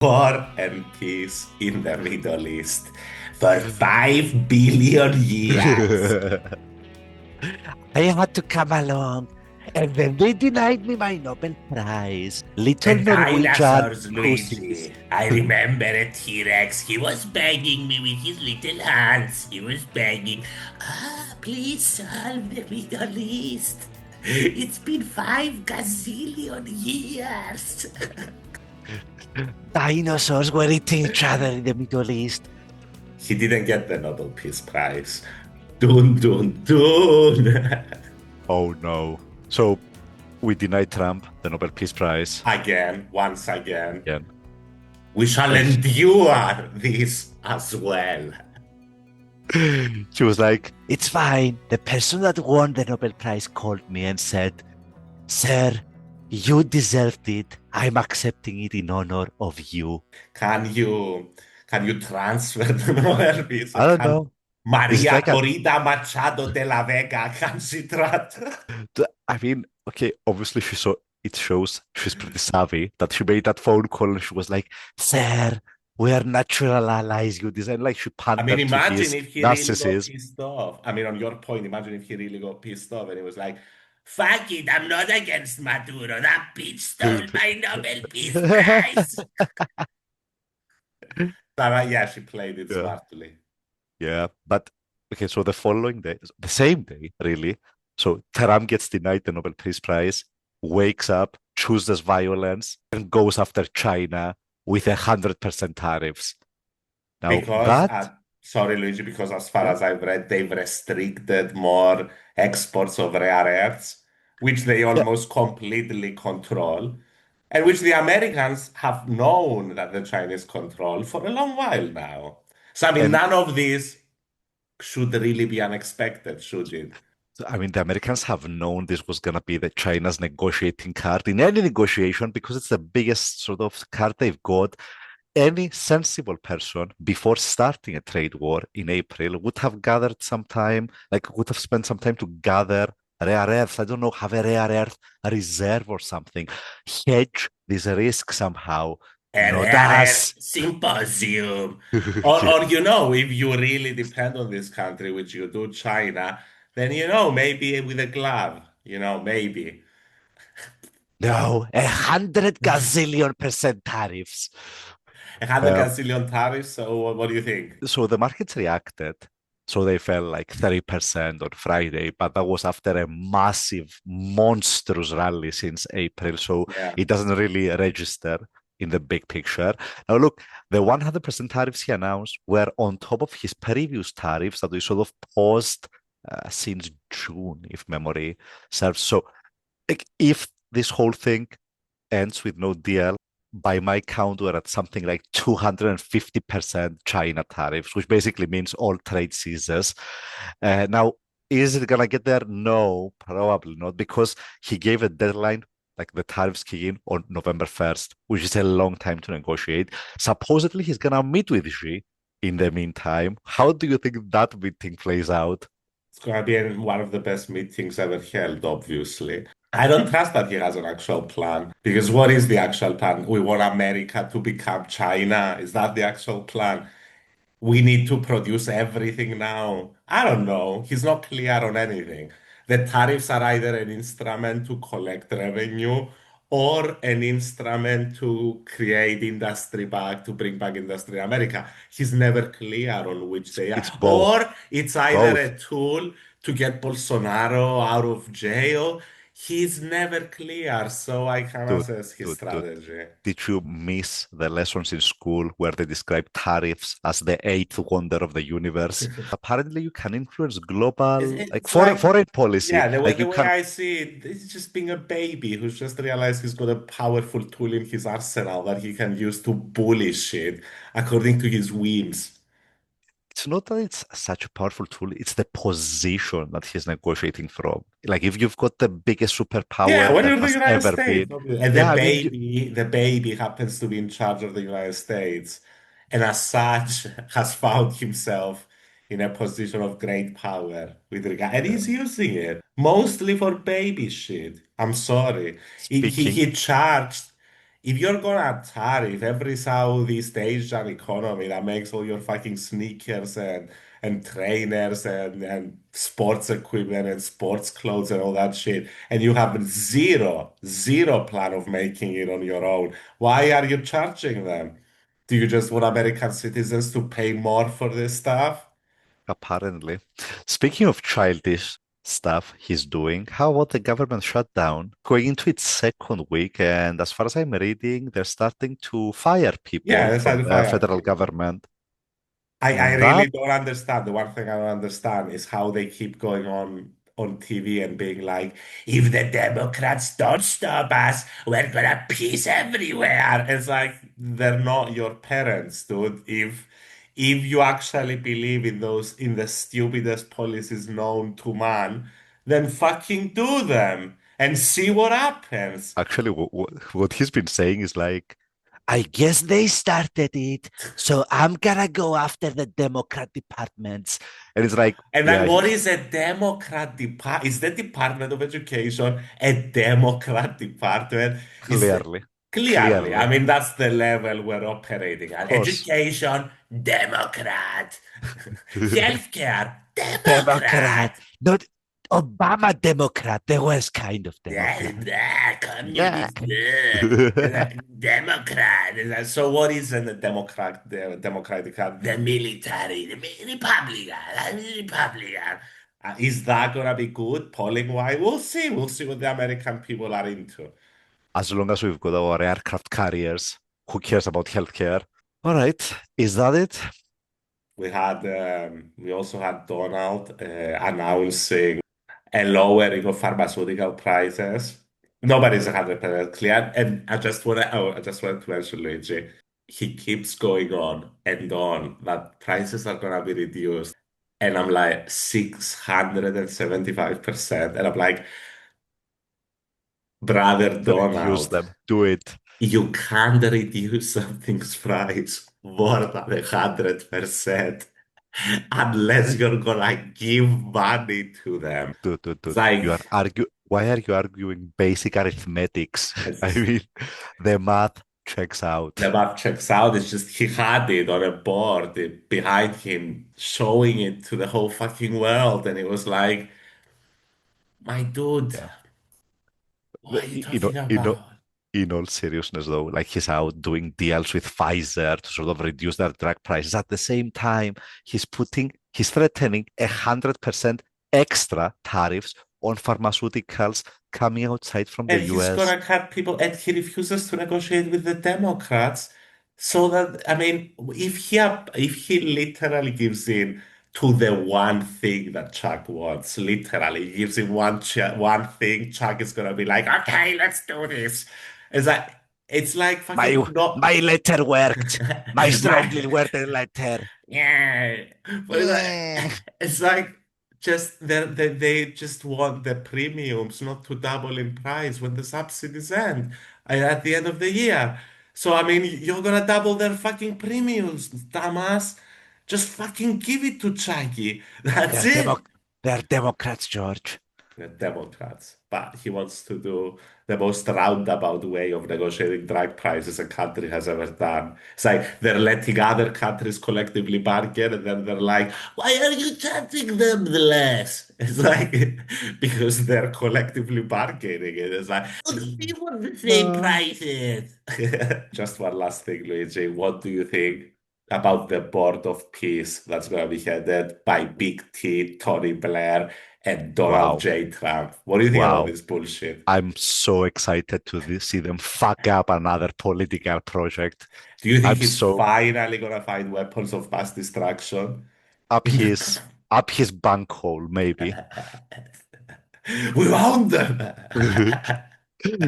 War and peace in the Middle East for 5 billion years. I had to come along. And then they denied me my Nobel Prize. Little The Norwegian dinosaurs, pussies. Luigi. I remember a T-Rex. He was begging me with his little hands. He was begging, please solve the Middle East. It's been 5 gazillion years. Dinosaurs were eating each other in the Middle East. He didn't get the Nobel Peace Prize. Dun dun dun. Oh no. So we denied Trump the Nobel Peace Prize Again, once again. again. We shall And endure this as well. she was like, it's fine. The person that won the Nobel Prize called me and said, Sir, you deserved it. I'm accepting it in honor of you. Can you can you transfer the Nobel Peace? I don't Can know. Is it Maria like a Corina Machado de la Vega can she trust? I mean, okay, obviously it shows she's pretty savvy that she made that phone call and she was like, Sir, we are natural allies. You design like she I mean, pandered to imagine his if he really got narcissism. pissed off. I mean, on your point, imagine if he really got pissed off and he was like, fuck it, I'm not against Maduro. That bitch stole my Nobel Peace Prize. But yeah, she played it Yeah. smartly. Yeah. But okay, so the following day, the same day, really. So Trump gets denied the Nobel Peace Prize, wakes up, chooses violence, and goes after China with 100% tariffs. Now Because, that, sorry, Luigi, because as far yeah, as I've read, they've restricted more exports of rare earths, which they yeah, almost completely control, and which the Americans have known that the Chinese control for a long while now. So, I mean, and none of this should really be unexpected, should it? I mean, the Americans have known this was going to be the China's negotiating card in any negotiation because it's the biggest sort of card they've got. Any sensible person before starting a trade war in April would have gathered some time, like would have spent some time to gather rare earths. I don't know, have a rare earth a reserve or something, hedge this risk somehow. A Not rare us. earth symposium. Yeah. Or, if you really depend on this country, which you do, China, then, maybe with a glove, maybe. No, 100 gazillion% tariffs. 100 Uh, gazillion tariffs. So what do you think? so the markets reacted. So they fell like 30% on Friday, but that was after a massive, monstrous rally since April. So Yeah. it doesn't really register in the big picture. Now, look, the 100% tariffs he announced were on top of his previous tariffs that we sort of paused since June, if memory serves. So, like, if this whole thing ends with no deal, by my count, we're at something like 250% China tariffs, which basically means all trade ceases. Now, is it going to get there? No, probably not, because he gave a deadline, like the tariffs kick in on November 1st, which is a long time to negotiate. Supposedly, he's going to meet with Xi in the meantime. How do you think that meeting plays out? It's going to be one of the best meetings ever held, obviously. I don't trust that he has an actual plan because what is the actual plan? We want America to become China. Is that the actual plan? We need to produce everything now. I don't know. He's not clear on anything. The tariffs are either an instrument to collect revenue or an instrument to create industry back, to bring back industry in America. He's never clear on which they are. It's both. Or it's either Both. a tool to get Bolsonaro out of jail. He's never clear, so I can Dude, assess his dude. strategy. Did you miss the lessons in school where they describe tariffs as the eighth wonder of the universe? Apparently, you can influence It's, global, like it's like, foreign policy. yeah, the way Like the you way can. I see it, it's just being a baby who's just realized he's got a powerful tool in his arsenal that he can use to bully shit according to his whims. It's not that it's such a powerful tool. It's the position that he's negotiating from. Like if you've got the biggest Yeah, superpower when there you're the has United ever States, been. obviously. And the Yeah, I mean, baby, the baby happens to be in charge of the United States, and as such has found himself in a position of great power with regard, and yeah. he's using it mostly for baby shit. I'm sorry. He Speaking, he charged. if you're gonna tariff every Southeast Asian economy that makes all your fucking sneakers and trainers and sports equipment and sports clothes and all that shit, and you have zero plan of making it on your own, why are you charging them? Do you just want American citizens to pay more for this stuff? Apparently. Speaking of childish stuff he's doing, how about the government shutdown going into its second week? And as far as I'm reading, they're starting to fire Yeah, people that's from how the fire federal people. government. I That really don't understand. The one thing I don't understand is how they keep going on TV and being like, if the Democrats don't stop us, we're gonna peace everywhere. It's like they're not your parents, dude. If you actually believe in those in the stupidest policies known to man, then fucking do them and see what happens. actually what he's been saying is like, I guess they started it, so I'm gonna go after the Democrat departments. And it's like, And like, yeah, what is a Democrat department? Is the Department of Education a Democrat department? Is clearly, clearly, I clearly, mean, that's the level we're operating of at. course, Education, Democrat. Healthcare, Democrat, Democrat. not Obama Democrat, the worst kind of Yeah, Democrat. Yeah. communist, Democrat. So what is in the Democratic Party? The military, Republican, Republican. Is that gonna be good polling wise? We'll see. We'll see what the American people are into. As long as we've got our aircraft carriers, who cares about healthcare? All right, is that it? We also had Donald announcing a lowering of pharmaceutical prices. Nobody's 100% clear. And I just wanted to mention Luigi. He keeps going on and on that prices are gonna be reduced. And I'm like 675%. And I'm like, brother Reduce Donald, them. Do it. you can't reduce something's price more than 100% unless you're gonna give money to them. It's Dude. like You are argue. Why are you arguing basic arithmetics? I it's, mean, the math checks out. the map checks out. It's just he had it on a board behind him, showing it to the whole fucking world, and it was like, my dude, Yeah. what are you You know, talking you know, about? in all seriousness, though, like he's out doing deals with Pfizer to sort of reduce their drug prices. At the same time, he's threatening 100% extra tariffs on pharmaceuticals coming outside from the And he's US. gonna cut people, and he refuses to negotiate with the Democrats. So that I mean, if he literally gives in to the one thing that Chuck wants, literally gives him one thing, Chuck is gonna be like, okay, let's do this. It's like My fucking no. my letter worked. My strongly My worded letter. yeah, but Yeah. it's like just they just want the premiums not to double in price when the subsidies end at the end of the year. So I mean, you're gonna double their fucking premiums, dumbass. Just fucking give it to Chucky. That's They're it. they're Democrats, George. The Democrats, but he wants to do the most roundabout way of negotiating drug prices a country has ever done. It's like they're letting other countries collectively bargain, and then they're like, "Why are you charging them the less?" It's like because they're collectively bargaining. It is like we want the same Uh, prices. Just one last thing, Luigi. What do you think about the board of peace that's going to be headed by Big T, Tony Blair, and Donald wow. J. Trump? What do you think about Wow. this bullshit? I'm so excited to see them fuck up another political project. Do you think I'm he's so finally gonna find weapons of mass destruction? up his up his bunghole, maybe. We found them.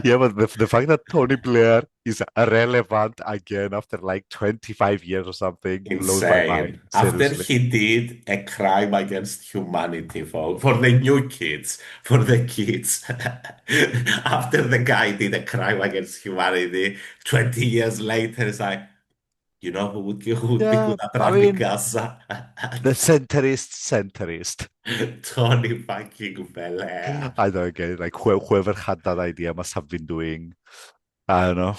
Yeah, but the fact that Tony Blair is relevant again after like 25 years or something blows my mind. Insane. After Seriously. he did a crime against humanity for the new kids, for the kids. After the guy did a crime against humanity, 20 years later, it's like, who would be Yeah, good at I running mean, Gaza? the centrist. Tony fucking Blair. I don't get it. Like whoever had that idea must have been doing, I don't know,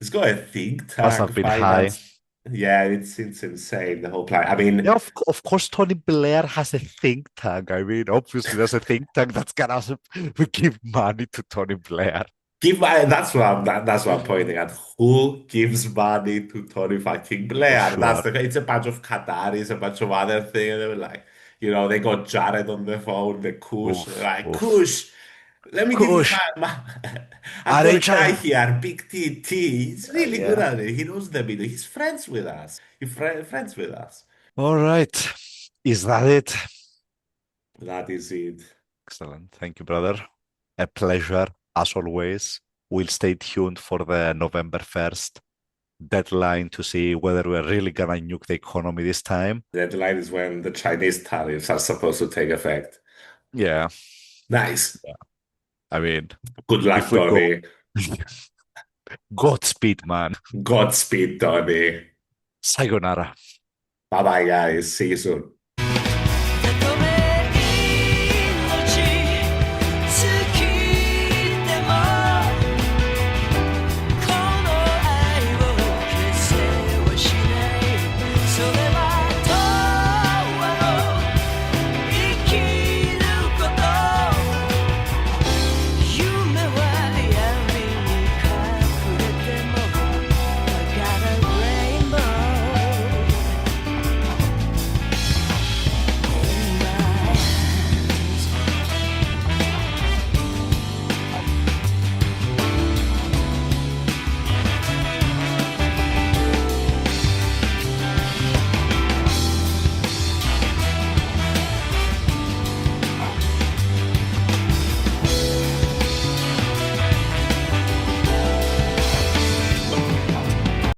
He's got a think Must tank have been high. finance. Yeah, it's insane, the whole plan. I mean, Yeah, of course, Tony Blair has a think tank. I mean, obviously, there's a think tank that's gonna give money to Tony Blair. that's what I'm pointing at. Who gives money to Tony fucking For Blair? sure. It's a bunch of Qataris, a bunch of other things. They were like, they got Jared on the phone, the Kush. They're Oof, like, oof. Kush, let me give you Kush, my I've got a guy Rachel. here, Big T. He's really good Yeah. at it. He knows the video. He's friends with us. Friends with us. All right. Is that it? That is it. Excellent. Thank you, brother. A pleasure, as always. We'll stay tuned for the November 1st deadline to see whether we're really gonna nuke the economy this time. The deadline is when the Chinese tariffs are supposed to take effect. Yeah. Nice. Yeah. I mean, Good if luck, we go, Tony. Godspeed, man. Godspeed, Tony. Sayonara. Bye bye, guys. See you soon.